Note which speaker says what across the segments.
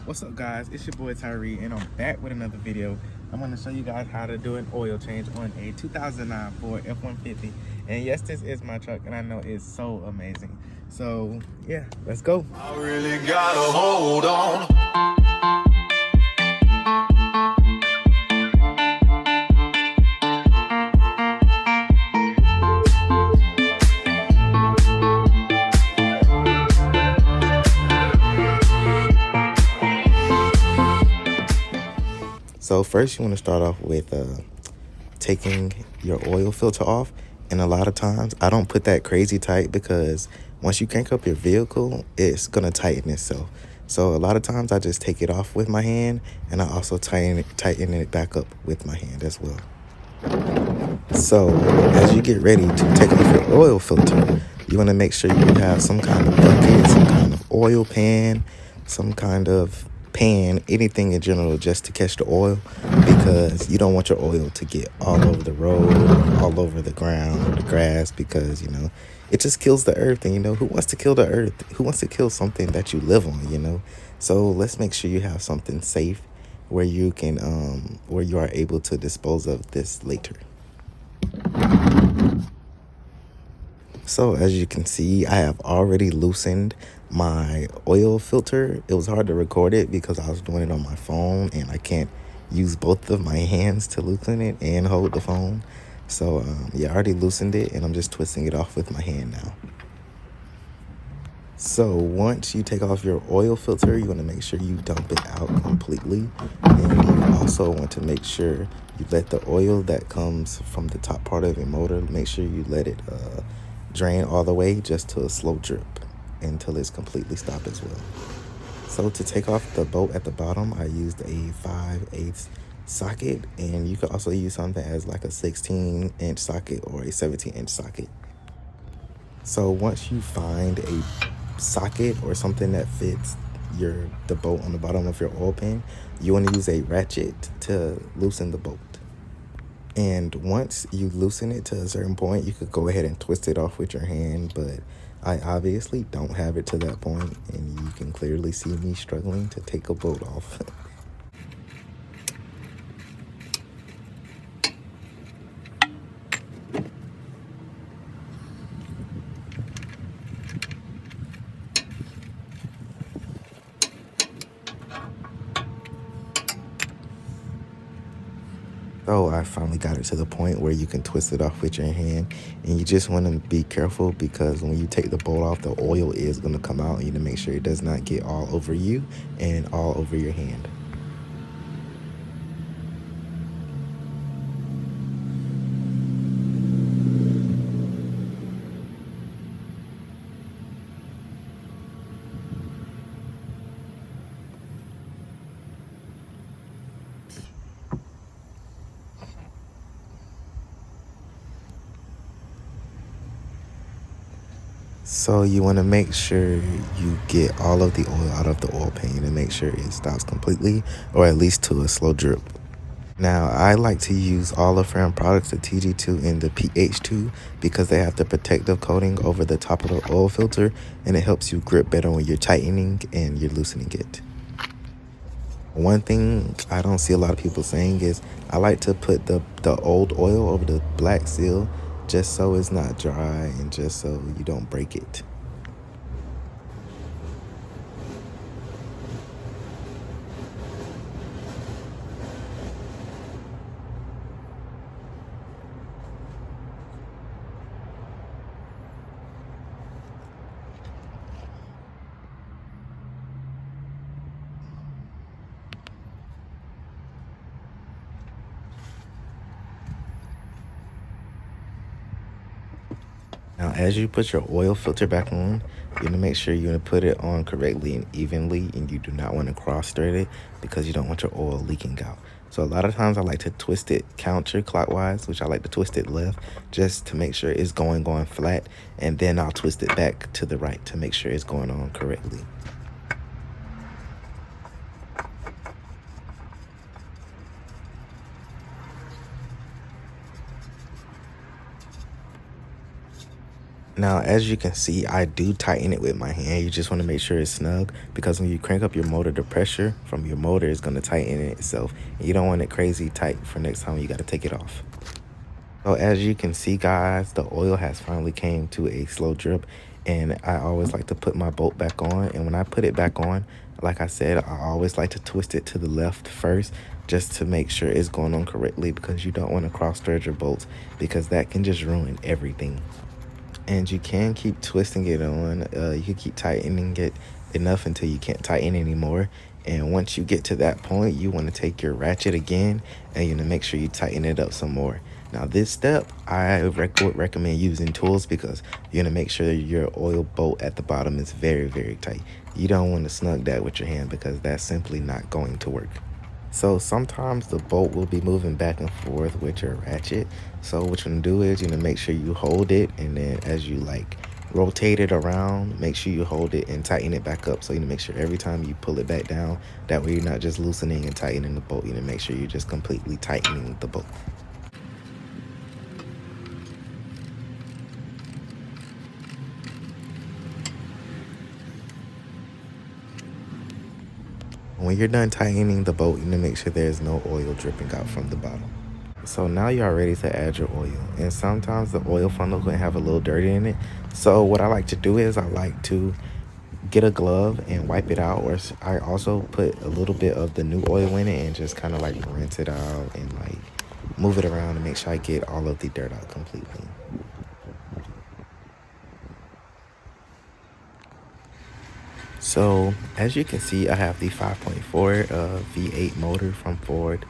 Speaker 1: What's up, guys? It's your boy Tyree, and I'm back with another video. I'm going to show you guys how to do an oil change on a 2009 Ford F-150. And yes, this is my truck, and I know it's so amazing. So yeah, let's go.
Speaker 2: I really gotta hold on.
Speaker 1: So first you want to start off with taking your oil filter off. And a lot of times I don't put that crazy tight because once you crank up your vehicle, it's going to tighten itself. So a lot of times I just take it off with my hand, and I also tighten it back up with my hand as well. So as you get ready to take off your oil filter, you want to make sure you have some kind of bucket, some kind of oil pan, some kind of pan, anything in general just to catch the oil, because you don't want your oil to get all over the road, all over the ground, or the grass, because it just kills the earth. And who wants to kill the earth? Who wants to kill something that you live on? So let's make sure you have something safe where you can where you are able to dispose of this later. So as you can see, I have already loosened my oil filter. It was hard to record it because I was doing it on my phone, and I can't use both of my hands to loosen it and hold the phone. So yeah, I already loosened it, and I'm just twisting it off with my hand now. So once you take off your oil filter, you want to make sure you dump it out completely. And you also want to make sure you let the oil that comes from the top part of your motor, make sure you let it drain all the way just to a slow drip until it's completely stopped as well. So to take off the bolt at the bottom, I used a 5/8 socket, and you could also use something as like a 16-inch socket or a 17-inch socket. So once you find a socket or something that fits the bolt on the bottom of your oil pan, you want to use a ratchet to loosen the bolt. And once you loosen it to a certain point, you could go ahead and twist it off with your hand, but I obviously don't have it to that point, and you can clearly see me struggling to take a bolt off. So I finally got it to the point where you can twist it off with your hand, and you just want to be careful because when you take the bolt off, the oil is going to come out, and you need to make sure it does not get all over you and all over your hand. So you want to make sure you get all of the oil out of the oil pan and make sure it stops completely, or at least to a slow drip. Now, I like to use all of Fram products, the TG2 and the PH2, because they have the protective coating over the top of the oil filter, and it helps you grip better when you're tightening and you're loosening it. One thing I don't see a lot of people saying is I like to put the old oil over the black seal just so it's not dry and just so you don't break it. Now, as you put your oil filter back on, you want to make sure you put it on correctly and evenly, and you do not want to cross thread it because you don't want your oil leaking out. So a lot of times I like to twist it counterclockwise, which I like to twist it left just to make sure it's going flat, and then I'll twist it back to the right to make sure it's going on correctly. Now, as you can see, I do tighten it with my hand. You just want to make sure it's snug because when you crank up your motor, the pressure from your motor is going to tighten it itself. And you don't want it crazy tight for next time you got to take it off. So as you can see, guys, the oil has finally came to a slow drip, and I always like to put my bolt back on. And when I put it back on, like I said, I always like to twist it to the left first just to make sure it's going on correctly, because you don't want to cross thread your bolts, because that can just ruin everything. And you can keep twisting it on. You can keep tightening it enough until you can't tighten anymore. And once you get to that point, you want to take your ratchet again and make sure you tighten it up some more. Now, this step, I would recommend using tools, because you're going to make sure your oil bolt at the bottom is very, very tight. You don't want to snug that with your hand, because that's simply not going to work. So sometimes the bolt will be moving back and forth with your ratchet. So what you're gonna do is make sure you hold it, and then as you rotate it around, make sure you hold it and tighten it back up. So make sure every time you pull it back down, that way you're not just loosening and tightening the bolt. Make sure you're just completely tightening the bolt. When you're done tightening the bolt, you need to make sure there's no oil dripping out from the bottom. So now you are ready to add your oil. And sometimes the oil funnel can have a little dirt in it. So what I like to do is I like to get a glove and wipe it out. Or I also put a little bit of the new oil in it and just kind of rinse it out and move it around to make sure I get all of the dirt out completely. So as you can see, I have the 5.4 V8 motor from Ford.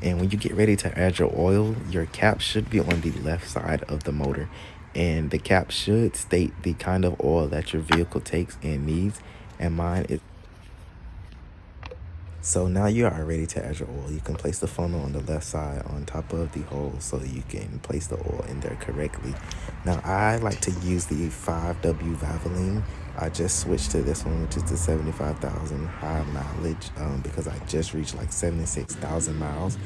Speaker 1: And when you get ready to add your oil, your cap should be on the left side of the motor. And the cap should state the kind of oil that your vehicle takes and needs. And mine is. So now you are ready to add your oil. You can place the funnel on the left side on top of the hole so you can place the oil in there correctly. Now I like to use the 5W Valvoline. I just switched to this one, which is the 75,000 high mileage, because I just reached 76,000 miles.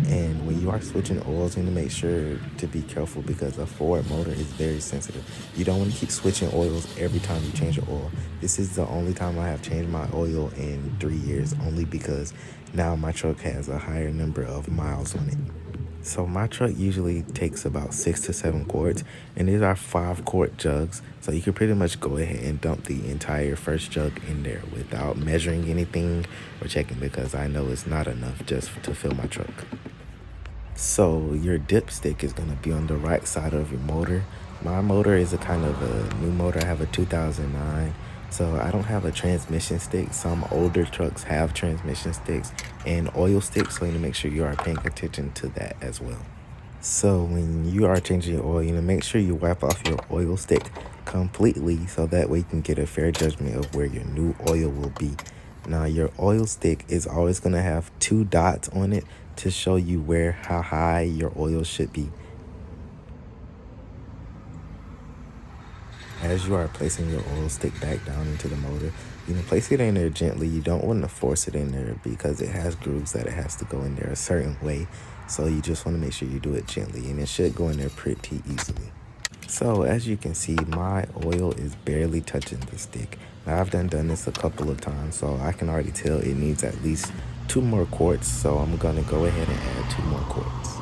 Speaker 1: And when you are switching oils, you need to make sure to be careful, because a Ford motor is very sensitive. You don't want to keep switching oils every time you change your oil. This is the only time I have changed my oil in 3 years, only because now my truck has a higher number of miles on it. So my truck usually takes about 6 to 7 quarts, and these are 5-quart jugs. So you can pretty much go ahead and dump the entire first jug in there without measuring anything or checking, because I know it's not enough just to fill my truck. So your dipstick is going to be on the right side of your motor. My motor is a kind of a new motor. I have a 2009. So I don't have a transmission stick. Some older trucks have transmission sticks and oil sticks, so you need to make sure you are paying attention to that as well. So when you are changing your oil, make sure you wipe off your oil stick completely, so that way you can get a fair judgment of where your new oil will be. Now your oil stick is always going to have 2 dots on it to show you how high your oil should be. As you are placing your oil stick back down into the motor, place it in there gently. You don't want to force it in there, because it has grooves that it has to go in there a certain way. So you just want to make sure you do it gently, and it should go in there pretty easily. So as you can see, my oil is barely touching the stick. Now I've done this a couple of times, so I can already tell it needs at least 2 more quarts. So I'm going to go ahead and add 2 more quarts.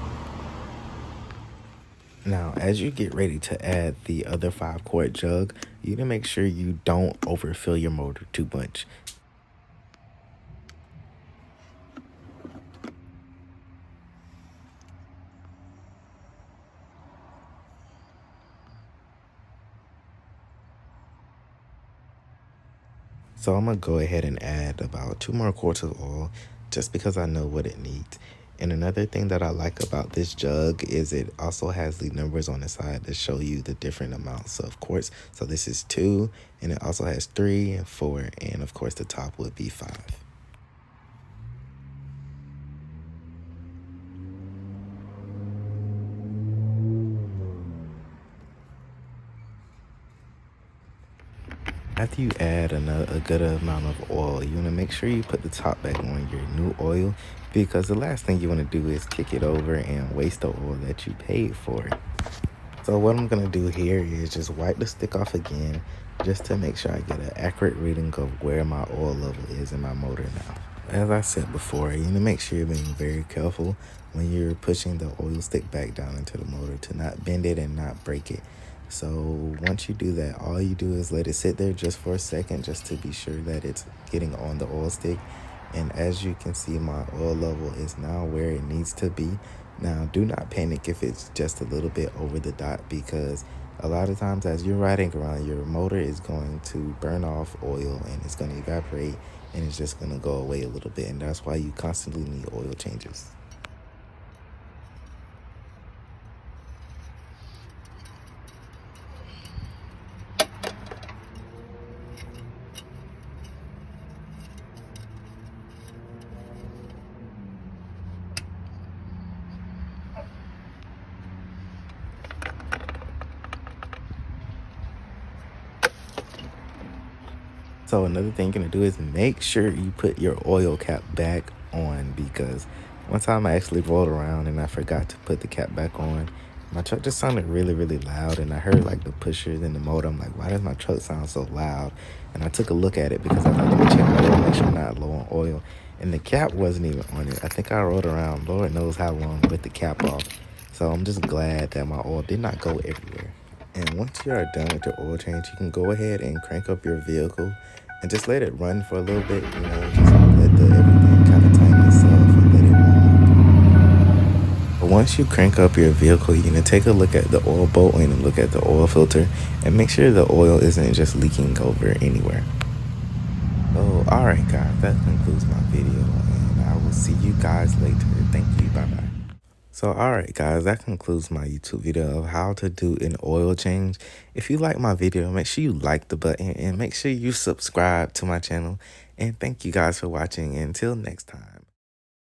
Speaker 1: Now, as you get ready to add the other 5-quart jug, you need to make sure you don't overfill your motor too much. So I'm going to go ahead and add about 2 more quarts of oil, just because I know what it needs. And another thing that I like about this jug is it also has the numbers on the side to show you the different amounts of quarts. So this is 2, and it also has 3 and 4, and of course the top would be 5. After you add a good amount of oil, you want to make sure you put the top back on your new oil, because the last thing you want to do is kick it over and waste the oil that you paid for. So what I'm gonna do here is just wipe the stick off again, just to make sure I get an accurate reading of where my oil level is in my motor now. As I said before, you need to make sure you're being very careful when you're pushing the oil stick back down into the motor to not bend it and not break it. So once you do that, all you do is let it sit there just for a second, just to be sure that it's getting on the oil stick. And as you can see, my oil level is now where it needs to be. Now, do not panic if it's just a little bit over the dot, because a lot of times as you're riding around, your motor is going to burn off oil and it's going to evaporate and it's just going to go away a little bit. And that's why you constantly need oil changes. So another thing you're gonna do is make sure you put your oil cap back on, because one time I actually rolled around and I forgot to put the cap back on. My truck just sounded really, really loud, and I heard like the pushers in the motor. I'm like, why does my truck sound so loud? And I took a look at it because I thought, let me check my oil, make sure I'm not low on oil. And the cap wasn't even on it. I think I rode around Lord knows how long with the cap off. So I'm just glad that my oil did not go everywhere. And once you are done with your oil change, you can go ahead and crank up your vehicle and just let it run for a little bit, just let the everything kind of tighten itself and let it run. But once you crank up your vehicle, you're gonna take a look at the oil bolt and look at the oil filter and make sure the oil isn't just leaking over anywhere. So, alright guys, that concludes my video, and I will see you guys later. Thank you, bye bye. So alright guys, that concludes my YouTube video of how to do an oil change. If you like my video, make sure you like the button and make sure you subscribe to my channel. And thank you guys for watching. Until next time.